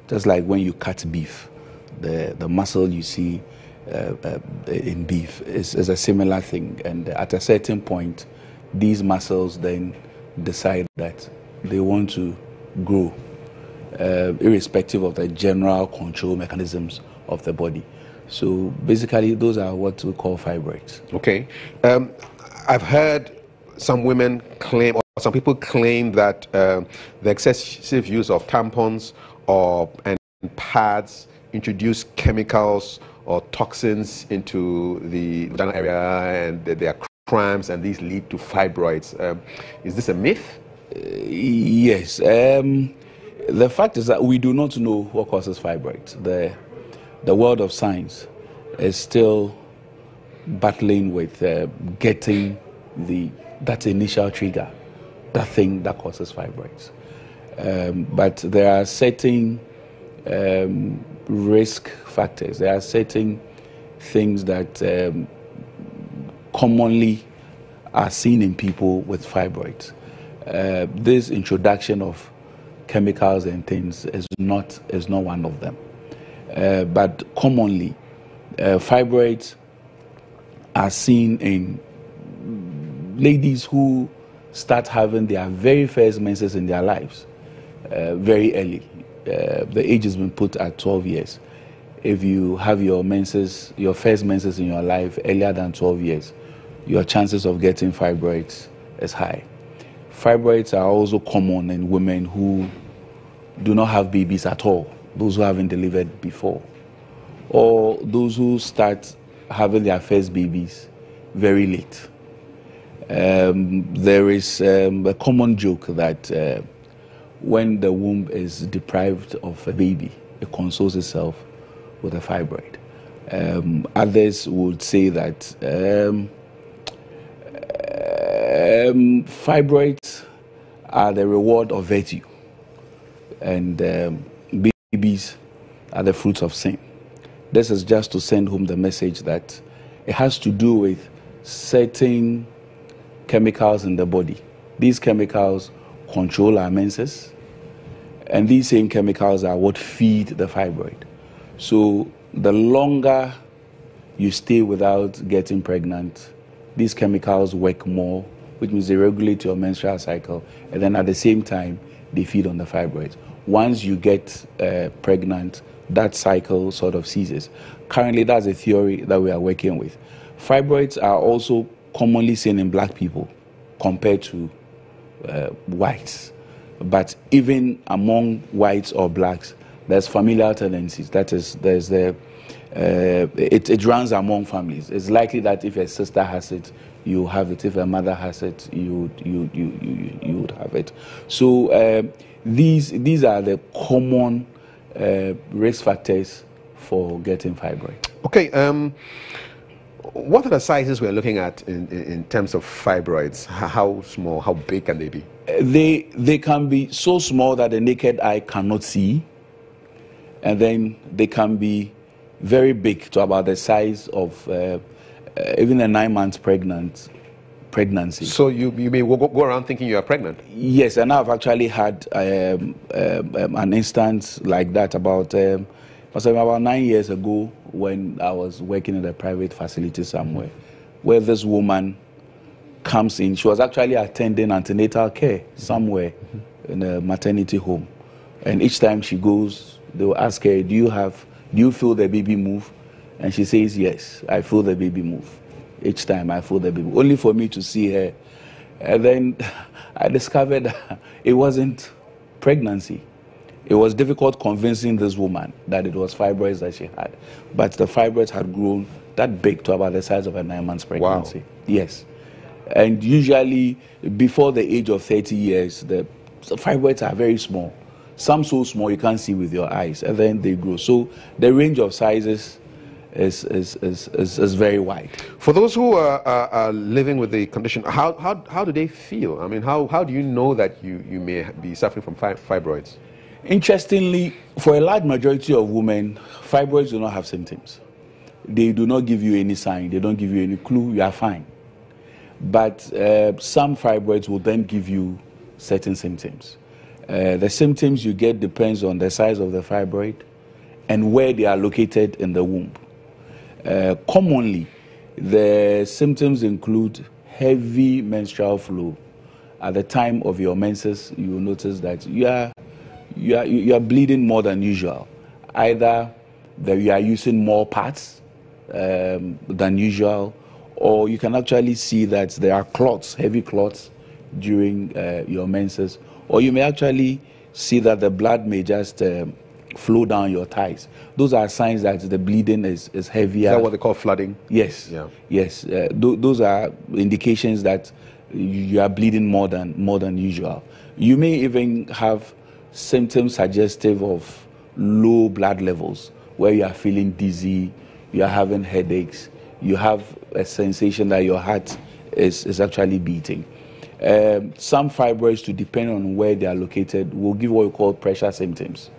Just like when you cut beef, the muscle you see in beef is a similar thing. And at a certain point, these muscles then decide that they want to grow, irrespective of the general control mechanisms of the body. So basically, those are what we call fibroids. Okay. I've heard some women claim, or some people claim, that the excessive use of tampons and pads introduce chemicals or toxins into the vaginal area, and there are cramps, and these lead to fibroids. Is this a myth? Yes. The fact is that we do not know what causes fibroids. The world of science is still battling with getting that initial trigger, that thing that causes fibroids. But there are certain risk factors. There are certain things that commonly are seen in people with fibroids. This introduction of chemicals and things is not one of them. But commonly, fibroids are seen in ladies who start having their very first menses in their lives very early. The age has been put at 12 years. If you have your first menses in your life earlier than 12 years, your chances of getting fibroids is high. Fibroids are also common in women who do not have babies at all, those who haven't delivered before, or those who start having their first babies very late. There is a common joke that when the womb is deprived of a baby, it consoles itself with a fibroid. Others would say that fibroids are the reward of virtue, and babies are the fruits of sin. This is just to send home the message that it has to do with certain chemicals in the body. These chemicals control our menses, and these same chemicals are what feed the fibroid. So the longer you stay without getting pregnant, these chemicals work more, which means they regulate your menstrual cycle, and then at the same time, they feed on the fibroids. Once you get pregnant, that cycle sort of ceases. Currently, that's a theory that we are working with. Fibroids are also commonly seen in black people compared to whites. But even among whites or blacks, there's familial tendencies. That is, it runs among families. It's likely that if a sister has it, you have it. If a mother has it, you would have it. So these are the common risk factors for getting fibroid. Okay. What are the sizes we're looking at in terms of fibroids? How small, how big can they be? They can be so small that the naked eye cannot see, and then they can be very big to about the size of even a 9 months pregnancy. So you may go around thinking you are pregnant? Yes, and I've actually had an instance like that about 9 years ago when I was working in a private facility somewhere, where this woman comes in. She was actually attending antenatal care somewhere in a maternity home. And each time she goes, they will ask her, do you feel the baby move? And she says, yes, I feel the baby move. Each time I feel the baby, only for me to see her. And then I discovered it wasn't pregnancy. It was difficult convincing this woman that it was fibroids that she had. But the fibroids had grown that big to about the size of a 9 months pregnancy. Wow. Yes. And usually before the age of 30 years, the fibroids are very small. Some so small you can't see with your eyes, and then they grow. So the range of sizes is very wide. For those who are living with the condition, how do they feel? I mean, how do you know that you may be suffering from fibroids? Interestingly, for a large majority of women, fibroids do not have symptoms. They do not give you any sign. They don't give you any clue. You are fine. But some fibroids will then give you certain symptoms. The symptoms you get depends on the size of the fibroid and where they are located in the womb. Commonly, the symptoms include heavy menstrual flow. At the time of your menses, you will notice that you are bleeding more than usual. Either that you are using more pads than usual, or you can actually see that there are clots, heavy clots during your menses, or you may actually see that the blood may just flow down your thighs. Those are signs that the bleeding is heavier. Is that what they call flooding? Yes. Yeah. Yes. Those are indications that you are bleeding more than usual. You may even have symptoms suggestive of low blood levels, where you are feeling dizzy, you are having headaches, you have a sensation that your heart is actually beating. Some fibroids, to depend on where they are located, will give what we call pressure symptoms.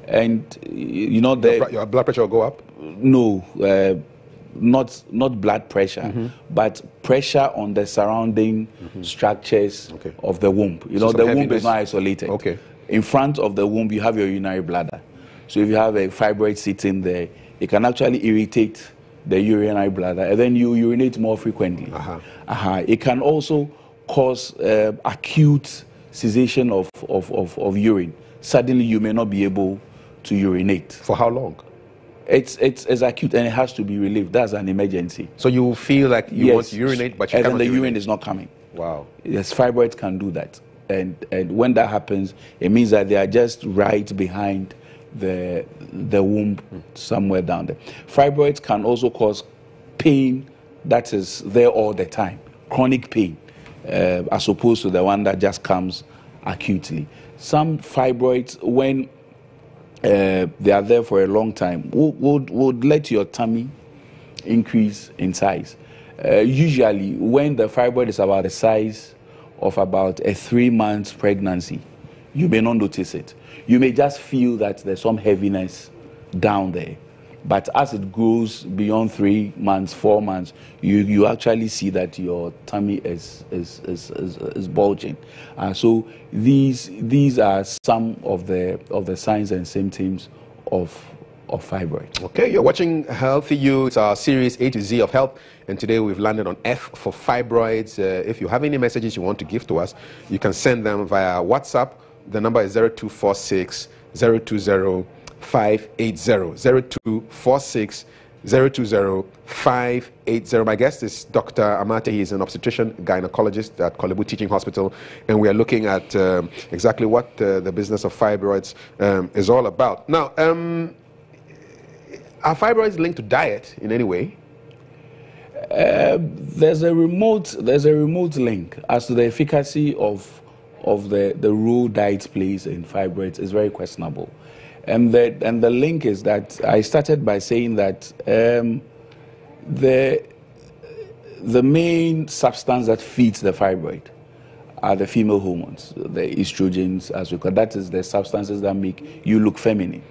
And you know, your blood pressure will go up? No, not blood pressure, but pressure on the surrounding structures of the womb. You know, the womb is not isolated. Okay. In front of the womb, you have your urinary bladder. So if you have a fibroid sitting there, it can actually irritate the urinary bladder, and then you urinate more frequently. It can also cause acute cessation of urine. Suddenly, you may not be able to urinate. For how long? It's acute, and it has to be relieved. That's an emergency. So you feel like you want to urinate, but you cannot. And then the urine is not coming. Wow. Yes, fibroids can do that, and when that happens, it means that they are just right behind the womb, somewhere down there. Fibroids can also cause pain that is there all the time, chronic pain, as opposed to the one that just comes acutely. Some fibroids, when they are there for a long time, would let your tummy increase in size. Usually, when the fibroid is about the size of about a 3 months pregnancy, you may not notice it. You may just feel that there's some heaviness down there. But as it grows beyond 3 months, 4 months, you actually see that your tummy is bulging. So these are some of the signs and symptoms of fibroid. Okay, you're watching Healthy You. It's our series A to Z of health, and today we've landed on F for fibroids. If you have any messages you want to give to us, you can send them via WhatsApp. The number is 0246 020 580. 0246 020 580. My guest is Dr. Amartey. He's an obstetrician gynecologist at Kolebu Teaching Hospital, and we are looking at exactly what the business of fibroids is all about. Now, are fibroids linked to diet in any way? There's a remote link as to the efficacy of the role diet plays in fibroids is very questionable. And the link is that I started by saying that the main substance that feeds the fibroid are the female hormones, the estrogens, as we call. That is the substances that make you look feminine.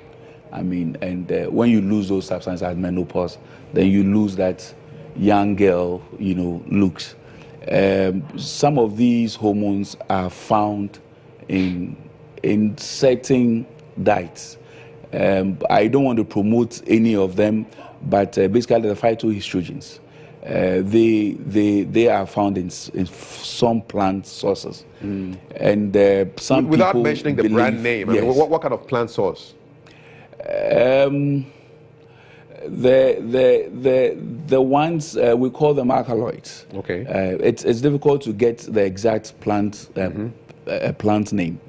I mean, and when you lose those substances at menopause, then you lose that young girl, looks. Some of these hormones are found in certain diets. I don't want to promote any of them, but basically the phytoestrogens, they are found in some plant sources, and some without people mentioning the brand name. Yes. I mean, what kind of plant source? The ones we call them alkaloids. Okay. It's difficult to get the exact plant plant name,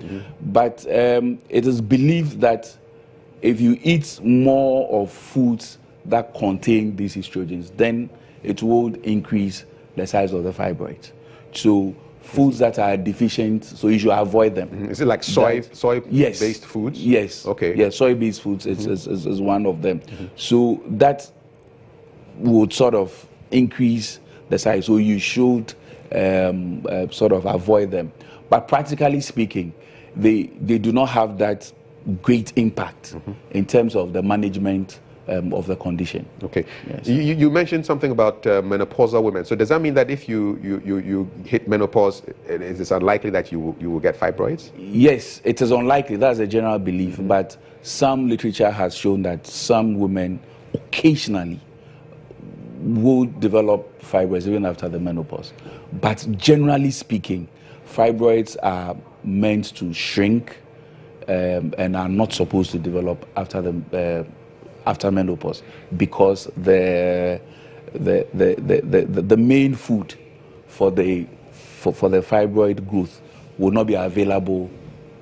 but it is believed that if you eat more of foods that contain these estrogens, then it will increase the size of the fibroid. So foods that are deficient, so you should avoid them. Is it like soy-based foods? Yes. Okay. Yeah, soy-based foods is one of them. So that would sort of increase the size. So you should sort of avoid them. But practically speaking, they do not have that great impact in terms of the management of the condition. Okay. Yes. You mentioned something about menopausal women. So does that mean that if you hit menopause, it is unlikely that you will get fibroids? Yes, it is unlikely. That's a general belief. But some literature has shown that some women occasionally will develop fibroids even after the menopause. But generally speaking, fibroids are meant to shrink and are not supposed to develop after menopause, because the main food for the fibroid growth will not be available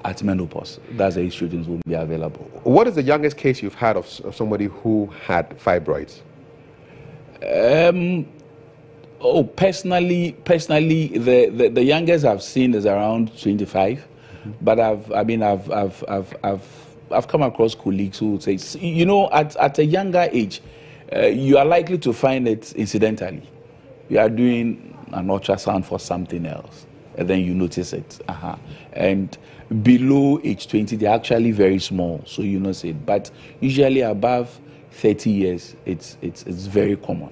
at menopause. That's the estrogens won't be available. What is the youngest case you've had of somebody who had fibroids? Personally, the youngest I've seen is around 25, but I've come across colleagues who would say, you know, at a younger age, you are likely to find it incidentally. You are doing an ultrasound for something else, and then you notice it. And below age 20, they're actually very small, so you notice it. But usually above 30 years, it's very common.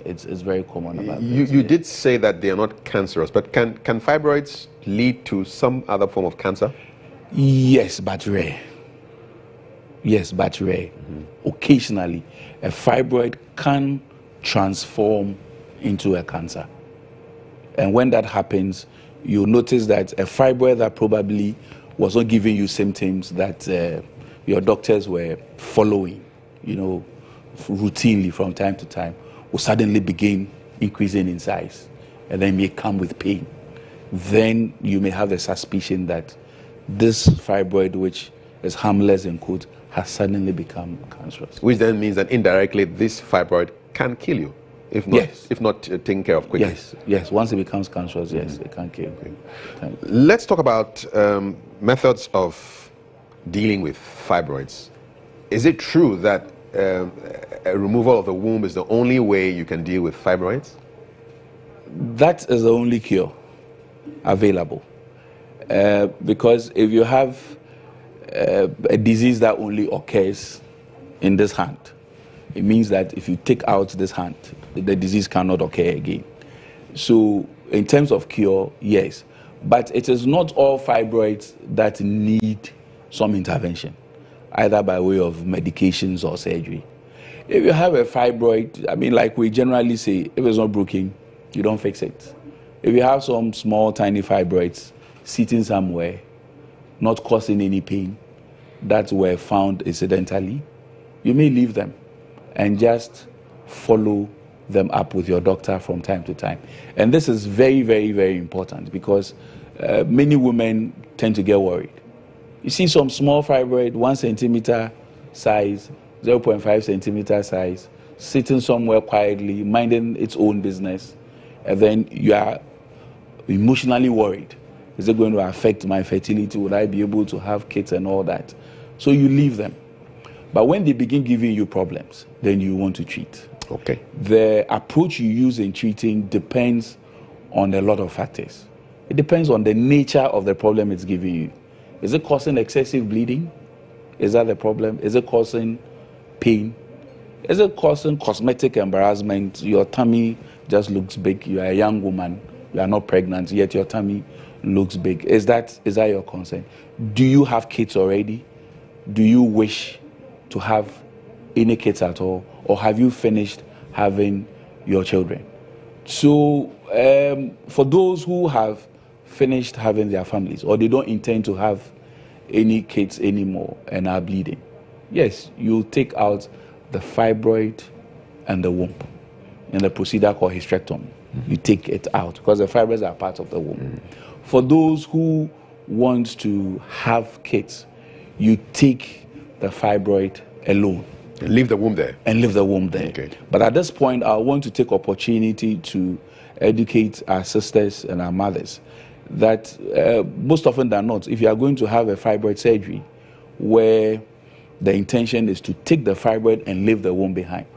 It's very common. You did say that they are not cancerous, but can fibroids lead to some other form of cancer? Yes, but rare. Yes, but rare. Occasionally, a fibroid can transform into a cancer. And when that happens, you'll notice that a fibroid that probably was not giving you symptoms that your doctors were following, you know, routinely from time to time, will suddenly begin increasing in size, and then may come with pain. Then you may have the suspicion that this fibroid, which is harmless in quote, has suddenly become cancerous. Which then means that indirectly this fibroid can kill you, if not taken care of quickly. Yes. Once it becomes cancerous, yes, it can kill you. Okay. Let's talk about methods of dealing with fibroids. Is it true that a removal of the womb is the only way you can deal with fibroids? That is the only cure available. Because if you have a disease that only occurs in this hand, it means that if you take out this hand, the disease cannot occur again. So in terms of cure, yes. But it is not all fibroids that need some intervention, either by way of medications or surgery. If you have a fibroid, I mean, like we generally say, if it's not broken, you don't fix it. If you have some small, tiny fibroids sitting somewhere, not causing any pain, that were found incidentally, you may leave them and just follow them up with your doctor from time to time. And this is very, very, very important, because many women tend to get worried. You see some small fibroid, 1 centimeter size, 0.5 centimeter size, sitting somewhere quietly, minding its own business, and then you are emotionally worried. Is it going to affect my fertility? Would I be able to have kids and all that? So you leave them. But when they begin giving you problems, then you want to treat. Okay. The approach you use in treating depends on a lot of factors. It depends on the nature of the problem it's giving you. Is it causing excessive bleeding? Is that the problem? Is it causing pain? Is it causing cosmetic embarrassment? Your tummy just looks big. You are a young woman. You are not pregnant, yet your tummy looks big. Is that your concern? Do you have kids already? Do you wish to have any kids at all? Or have you finished having your children? So for those who have finished having their families, or they don't intend to have any kids anymore and are bleeding, yes, you take out the fibroid and the womb in the procedure called hysterectomy. You take it out because the fibroids are part of the womb. For those who want to have kids, you take the fibroid alone. And leave the womb there. And leave the womb there. Okay. But at this point, I want to take opportunity to educate our sisters and our mothers that most often than not, if you are going to have a fibroid surgery where the intention is to take the fibroid and leave the womb behind,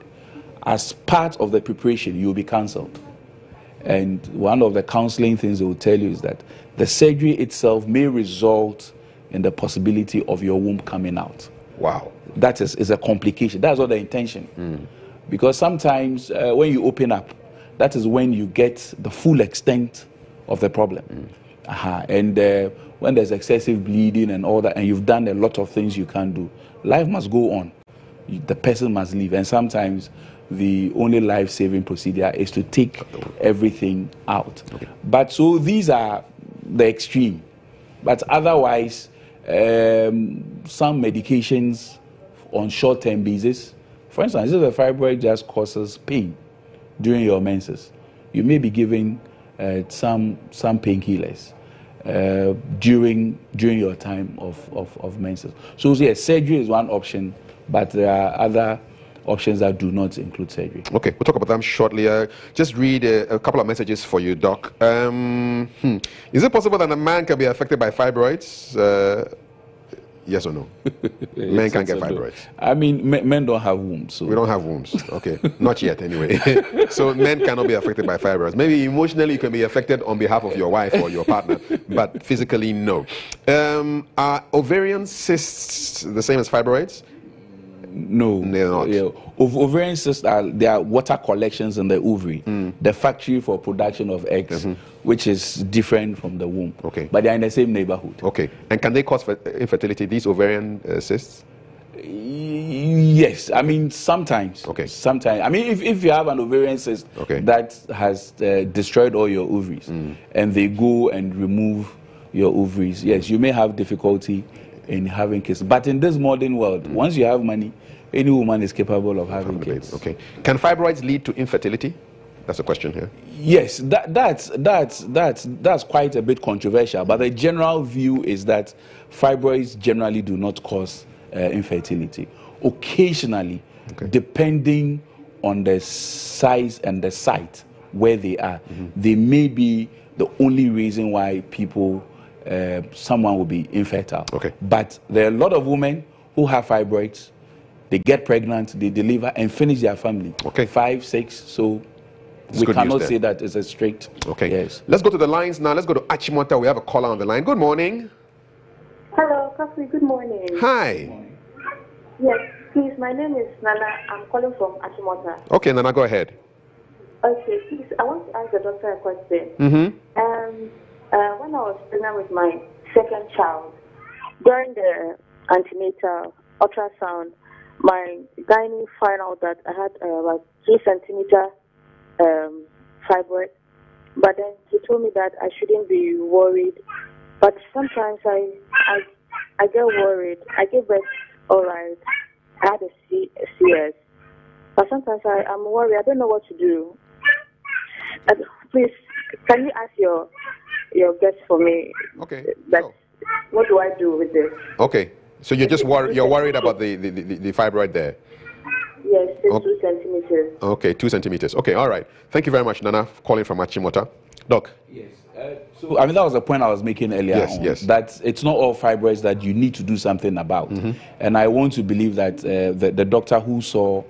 as part of the preparation, you will be counseled. And one of the counseling things they will tell you is that the surgery itself may result in the possibility of your womb coming out. Wow. that is a complication. That's not the intention. Because sometimes when you open up, that is when you get the full extent of the problem. And when there's excessive bleeding and all that, and you've done a lot of things you can't do, life must go on. The person must live. And sometimes the only life-saving procedure is to take everything out. But so these are the extreme. But otherwise, some medications on short-term basis, for instance, if the fibroid just causes pain during your menses, you may be given some painkillers during your time of menses. So yes, surgery is one option, but there are other options that do not include surgery. Okay, we'll talk about them shortly. Just read a couple of messages for you, Doc. Is it possible that a man can be affected by fibroids? Yes or no? Men can get fibroids. I mean, men don't have wombs. So. We don't have wombs. Okay, not yet anyway. So men cannot be affected by fibroids. Maybe emotionally you can be affected on behalf of your wife or your partner, but physically no. Are ovarian cysts the same as fibroids? No, they're not. Yeah. Ovarian cysts are water collections in the ovary, the factory for production of eggs, which is different from the womb. Okay. But they're in the same neighborhood. Okay. And can they cause infertility, these ovarian cysts? Yes. I mean, sometimes. Okay. Sometimes. I mean, if you have an ovarian cyst that has destroyed all your ovaries, and they go and remove your ovaries, yes, you may have difficulty in having kids. But in this modern world, once you have money, any woman is capable of having kids. Okay. Can fibroids lead to infertility? That's a question here. Yes, that's quite a bit controversial. But the general view is that fibroids generally do not cause infertility. Occasionally, depending on the size and the site where they are, they may be the only reason why someone will be infertile. Okay. But there are a lot of women who have fibroids. They get pregnant, they deliver, and finish their family. Okay. 5, 6. So we cannot say that it's a straight. Okay. Yes. Let's go to the lines now. Let's go to Achimota. We have a caller on the line. Good morning. Hello, Coffee. Good morning. Hi. Yes, please. My name is Nana. I'm calling from Achimota. Okay, Nana, go ahead. Okay, please. I want to ask the doctor a question. When I was pregnant with my second child, during the antenatal ultrasound, my gynae found out that I had like 3 centimeter fibroid. But then he told me that I shouldn't be worried. But sometimes I get worried. I give birth all right. I had a CS. But sometimes I'm worried. I don't know what to do. Please, can you ask your guest for me? Okay. What do I do with this? Okay. So you're just worried about the fibroid there? Yes, it's 2 centimeters. Okay, 2 centimeters. Okay, all right. Thank you very much, Nana, for calling from Achimota. Doc? Yes. So, I mean, that was the point I was making earlier on. Yes. That it's not all fibroids that you need to do something about. And I want to believe that the doctor who saw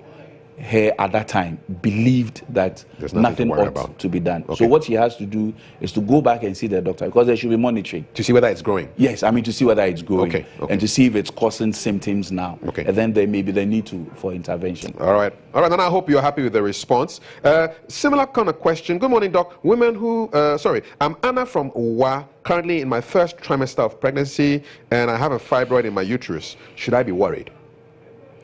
her at that time believed that nothing ought to be done. Okay. So what she has to do is to go back and see the doctor, because there should be monitoring. To see whether it's growing? Yes, I mean to see whether it's growing. Okay. And to see if it's causing symptoms now. Okay. And then there may be the need for intervention. All right, and I hope you're happy with the response. Similar kind of question. Good morning, Doc. Women who, I'm Anna from Uwa, currently in my first trimester of pregnancy, and I have a fibroid in my uterus. Should I be worried?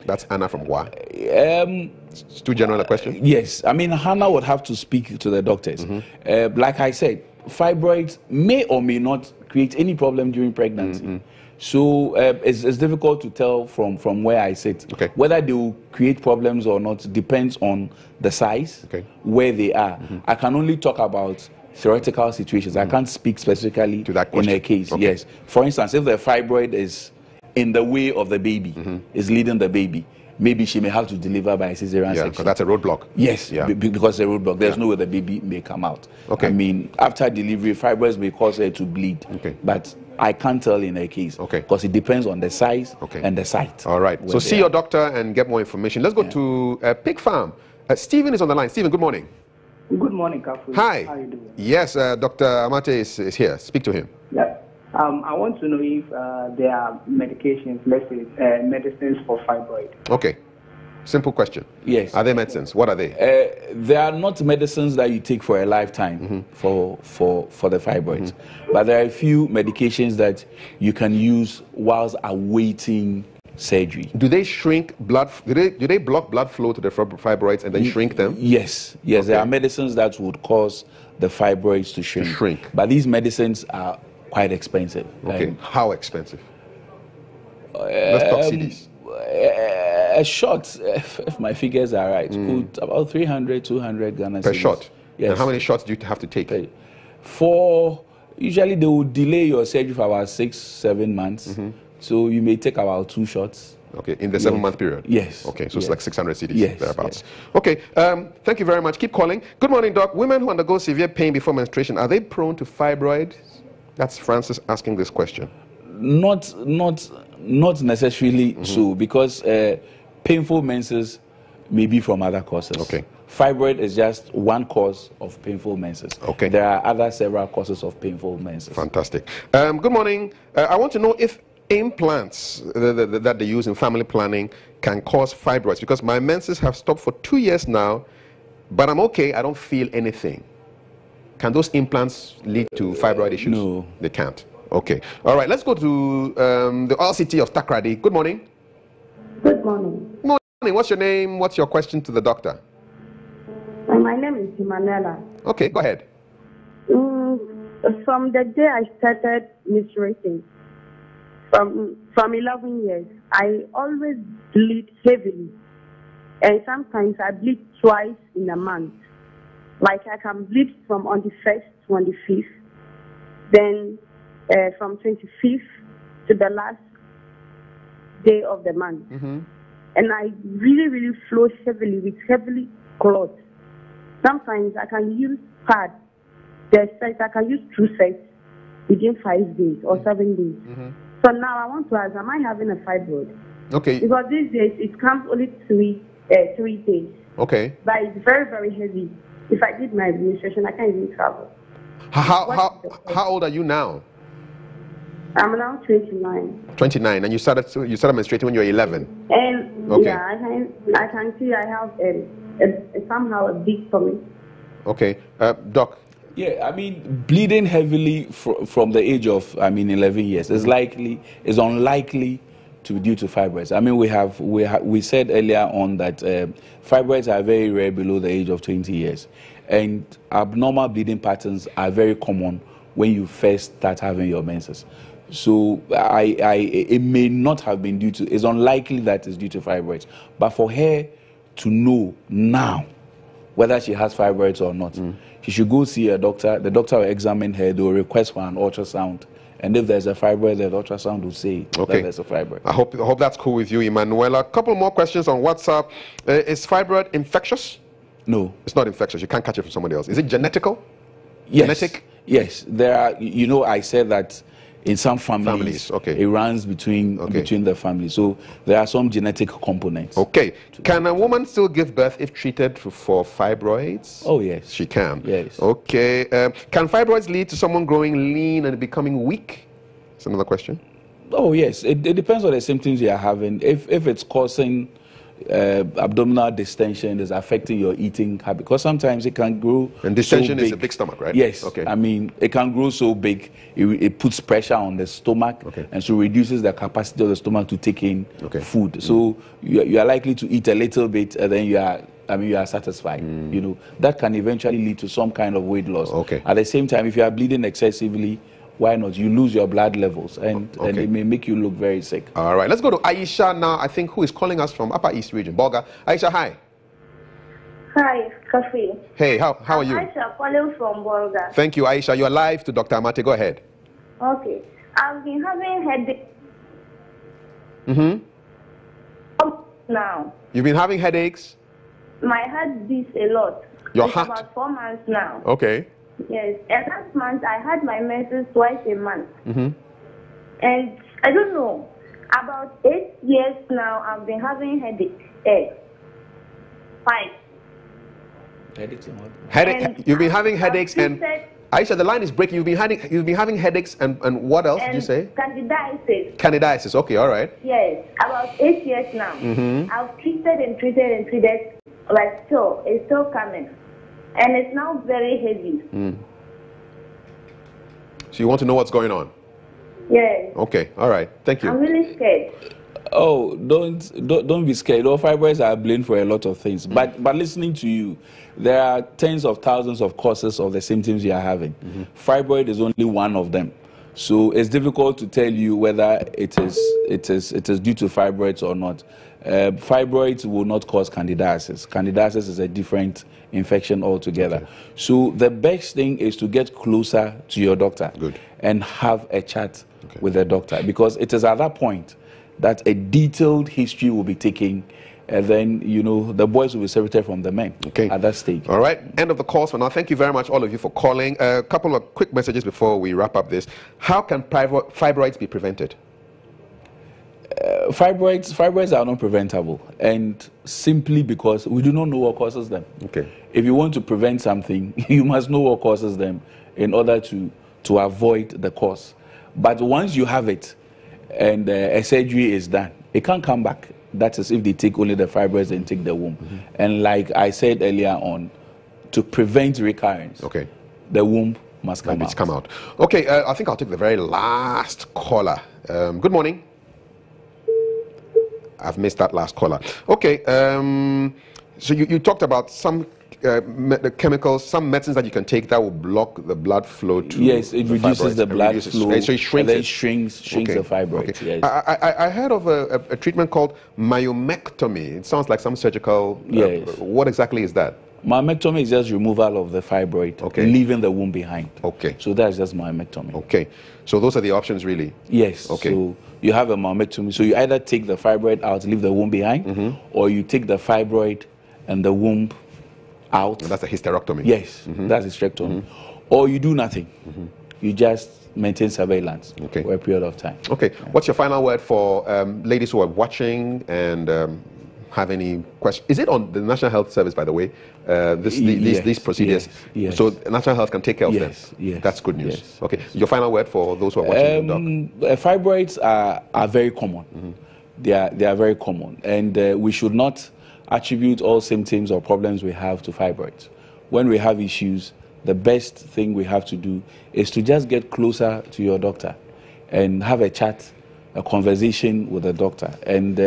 That's Anna from Wa. It's too general a question? Yes. I mean, Hannah would have to speak to the doctors. Like I said, fibroids may or may not create any problem during pregnancy. So it's difficult to tell from where I sit. Okay. Whether they will create problems or not depends on the size, where they are. I can only talk about theoretical situations. I can't speak specifically to that question. In a case. Yes. For instance, if the fibroid is in the way of the baby, is leading the baby, maybe she may have to deliver by a cesarean section. Because that's a roadblock. Yes, because it's a roadblock. There's no way the baby may come out. I mean, after delivery, fibroids may cause her to bleed. But I can't tell in her case. Because it depends on the size and the site. All right. So see your doctor and get more information. Let's go to Pig Farm. Stephen is on the line. Stephen, good morning. Good morning, Kafu. Hi. How are you doing? Yes, Dr. Amate is here. Speak to him. Yeah. I want to know if there are medications, let's say medicines for fibroid. Okay. Simple question. Yes. Are they medicines? What are they? They are not medicines that you take for a lifetime for the fibroids, but there are a few medications that you can use whilst awaiting surgery. Do they shrink blood? Do they block blood flow to the fibroids and then shrink them? Yes. Okay. There are medicines that would cause the fibroids to shrink. But these medicines are quite expensive. Okay. How expensive? Let's talk CDs. A shot, if my figures are right, could about 300, 200 Ghana per cedis. shot. Yes. And how many shots do you have to take? Usually they will delay your surgery for about 6-7 months. So you may take about 2 shots. Okay, in the 7-month period? Yes. Okay, so it's like 600 CDs, thereabouts. Yes. Okay, thank you very much. Keep calling. Good morning, Doc. Women who undergo severe pain before menstruation, are they prone to fibroid? That's Francis asking this question. Not necessarily so, because painful menses may be from other causes. Okay. Fibroid is just one cause of painful menses. Okay. There are several causes of painful menses. Fantastic. Good morning. I want to know if implants that they use in family planning can cause fibroids, because my menses have stopped for 2 years now, but I'm okay. I don't feel anything. Can those implants lead to fibroid issues? No. They can't. Okay. All right. Let's go to the RCT of Takrady. Good morning. Good morning. Good morning. What's your name? What's your question to the doctor? My name is Emanuela. Okay, go ahead. From the day I started menstruating, from 11 years, I always bleed heavily. And sometimes I bleed twice in a month. Like I can bleed from on the 1st to on the 5th. Then from 25th to the last day of the month. And I really flow heavily with heavily clothes. Sometimes I can use pads. I can use 2 sets within 5 days or 7 days. So now I want to ask, am I having a fibroid? Okay. Because these days it comes only 3 days. Okay. But it's very heavy. If I did my administration, I can't even travel. How old are you now? I'm now 29. 29, and you started menstruating when you were 11. And okay. Yeah, I can see I have somehow a big tummy. Okay, Doc. Yeah, I mean, bleeding heavily from the age of 11 years is unlikely to be due to fibroids. I mean, we said earlier on that fibroids are very rare below the age of 20 years, and abnormal bleeding patterns are very common when you first start having your menses. So it may not have been due to. It's unlikely that it's due to fibroids, but for her to know now whether she has fibroids or not, she should go see a doctor. The doctor will examine her. They will request for an ultrasound. And if there's a fibroid, the ultrasound will say that there's a fibroid. I hope that's cool with you, Emanuela. A couple more questions on WhatsApp. Is fibroid infectious? No. It's not infectious. You can't catch it from somebody else. Is it genetical? Yes. Genetic? Yes. There are, I said that in some families okay. it runs between the families. So there are some genetic components. Okay. Can a woman still give birth if treated for fibroids? Oh, yes. She can? Yes. Okay. Can fibroids lead to someone growing lean and becoming weak? That's another question. Oh, yes. It depends on the symptoms you are having. If it's causing abdominal distension, is affecting your eating habit, because sometimes it can grow. And distension so big. is a big stomach, right? Yes. Okay. I mean, it can grow so big, it puts pressure on the stomach, and so reduces the capacity of the stomach to take in food. So you are likely to eat a little bit, and then you are satisfied. That can eventually lead to some kind of weight loss. Okay. At the same time, if you are bleeding excessively, why not? You lose your blood levels, and it may make you look very sick. All right, let's go to Aisha now, I think, who is calling us from Upper East Region, Bolga. Aisha, hi. Hi, Kafi. Hey, how are you? Aisha, calling from Bolga. Thank you, Aisha. You are live to Dr. Amate. Go ahead. Okay. I've been having headache. Now. You've been having headaches? My heart beats a lot. Your it's heart? About 4 months now. Okay. Yes, and last month I had my menses twice a month. Mm-hmm. And I don't know, about 8 years now I've been having headache. 5. Headaches and what? You've been having headaches and Aisha, the line is breaking. You've been having headaches and what else did you say? Candidiasis. Candidiasis. Okay, all right. Yes, about 8 years now. I've treated, but still, it's still coming, and it's now very heavy. So you want to know what's going on? Yes. Okay, all right. Thank you. I'm really scared. Oh, don't be scared. All fibroids are blamed for a lot of things. But listening to you, there are tens of thousands of causes of the symptoms you are having. Fibroid is only one of them. So it's difficult to tell you whether it is due to fibroids or not. Fibroids will not cause candidiasis. Candidiasis is a different infection altogether. Okay. So the best thing is to get closer to your doctor. Good. And have a chat with the doctor, because it is at that point that a detailed history will be taken, and then, you know, the boys will be separated from the men at that stage. All right, end of the calls for now. Thank you very much, all of you, for calling. A couple of quick messages before we wrap up this. How can fibroids be prevented? Fibroids are not preventable, and simply because we do not know what causes them. Okay. If you want to prevent something, you must know what causes them in order to avoid the cause. But once you have it and a surgery is done, it can't come back. That is if they take only the fibroids and take the womb. And like I said earlier on, to prevent recurrence, the womb must come out. Come out. Okay, I think I'll take the very last caller. Good morning. I've missed that last caller. Okay, so you talked about some the chemicals, some medicines that you can take that will block the blood flow to Yes, it reduces the blood flow. So it shrinks and then shrinks the fibroids. Yes. I heard of a treatment called myomectomy. It sounds like some surgical. Yes. What exactly is that? Myomectomy is just removal of the fibroid, leaving the womb behind. Okay. So that's just myomectomy. Okay. So those are the options, really? Yes. Okay. So you have a myomectomy. So you either take the fibroid out, leave the womb behind, or you take the fibroid and the womb out. And that's a hysterectomy. Yes, that's a hysterectomy. Or you do nothing. You just maintain surveillance for a period of time. Okay. What's your final word for ladies who are watching and have any questions? Is it on the National Health Service, by the way, these procedures? Yes. So National Health can take care of them? Yes. That's good news. Yes. Okay. Your final word for those who are watching the doc? Fibroids are very common. They are very common. And we should not attribute all symptoms or problems we have to fibroids. When we have issues, the best thing we have to do is to just get closer to your doctor and have a chat, a conversation with the doctor, and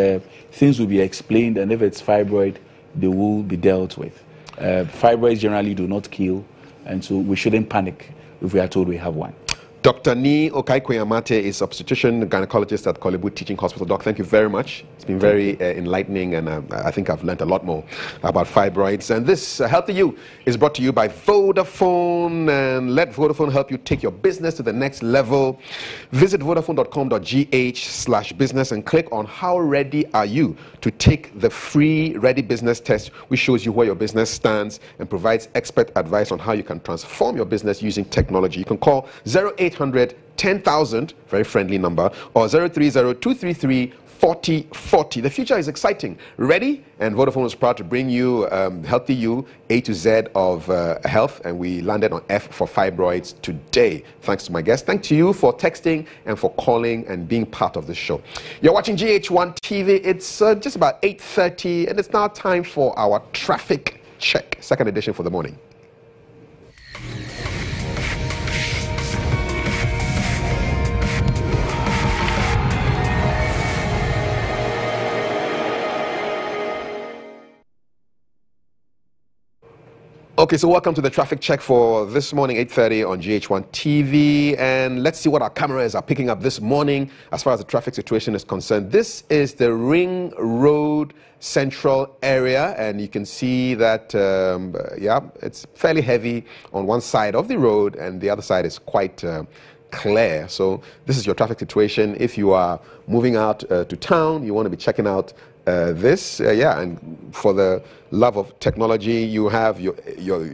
things will be explained, and if it's fibroid, they will be dealt with. Fibroids generally do not kill, and so we shouldn't panic if we are told we have one. Dr. Ni Okaikwe-Amate is obstetrician gynecologist at Kolebu Teaching Hospital. Doc, thank you very much. It's been very enlightening, and I think I've learned a lot more about fibroids. And this Healthy You is brought to you by Vodafone, and let Vodafone help you take your business to the next level. Visit vodafone.com.gh/business and click on how ready are you to take the free Ready Business test, which shows you where your business stands and provides expert advice on how you can transform your business using technology. You can call 0800 10,000, very friendly number, or 030-233-4040. The future is exciting. Ready? And Vodafone is proud to bring you Healthy You, A to Z of health, and we landed on F for fibroids today. Thanks to my guest. Thanks to you for texting and for calling and being part of the show. You're watching GH1 TV. It's just about 8:30, and it's now time for our traffic check, second edition for the morning. Okay, so welcome to the traffic check for this morning, 8:30 on GH1 TV. And let's see what our cameras are picking up this morning as far as the traffic situation is concerned. This is the Ring Road Central area, and you can see that, it's fairly heavy on one side of the road, and the other side is quite clear. So this is your traffic situation. If you are moving out to town, you want to be checking out this. And for the love of technology, you have you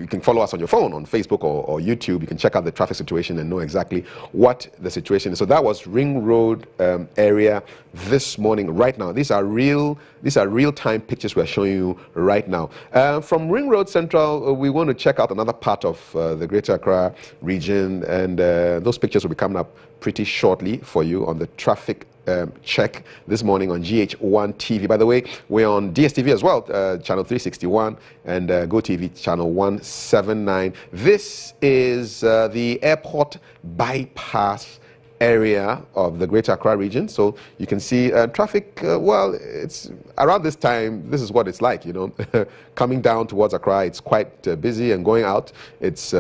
can follow us on your phone, on Facebook or YouTube. You can check out the traffic situation and know exactly what the situation is. So that was Ring Road area this morning. Right now, these are real-time pictures we're showing you right now. From Ring Road Central, we want to check out another part of the Greater Accra region, and those pictures will be coming up pretty shortly for you on the traffic check this morning on GH1 TV. By the way, we're on DSTV as well, channel 361, and GoTV channel 179. This is the airport bypass area of the Greater Accra region. So you can see traffic, well, it's around this time, this is what it's like, you know. Coming down towards Accra, it's quite busy, and going out, it's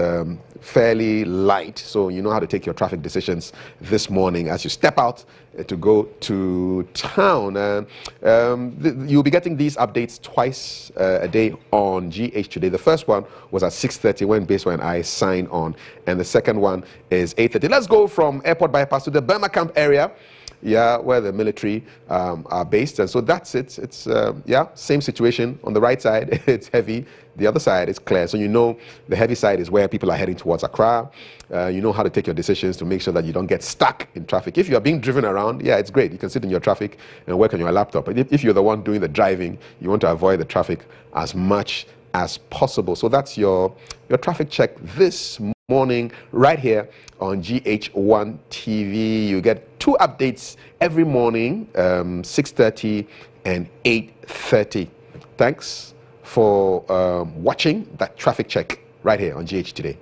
fairly light. So you know how to take your traffic decisions this morning as you step out to go to town. You'll be getting these updates twice a day on GH Today. The first one was at 6:30 when Basewell and I signed on, and the second one is 8:30. Let's go from airport bypass to the Burma camp area, where the military are based. And so that's it. It's same situation. On the right side, it's heavy. The other side is clear. So you know the heavy side is where people are heading towards Accra. You know how to take your decisions to make sure that you don't get stuck in traffic. If you are being driven around, it's great. You can sit in your traffic and work on your laptop. But if you're the one doing the driving, you want to avoid the traffic as much as possible. So that's your traffic check this morning right here on GH1 TV. You get 2 updates every morning, 6:30 and 8:30. Thanks for watching that traffic check right here on GH Today.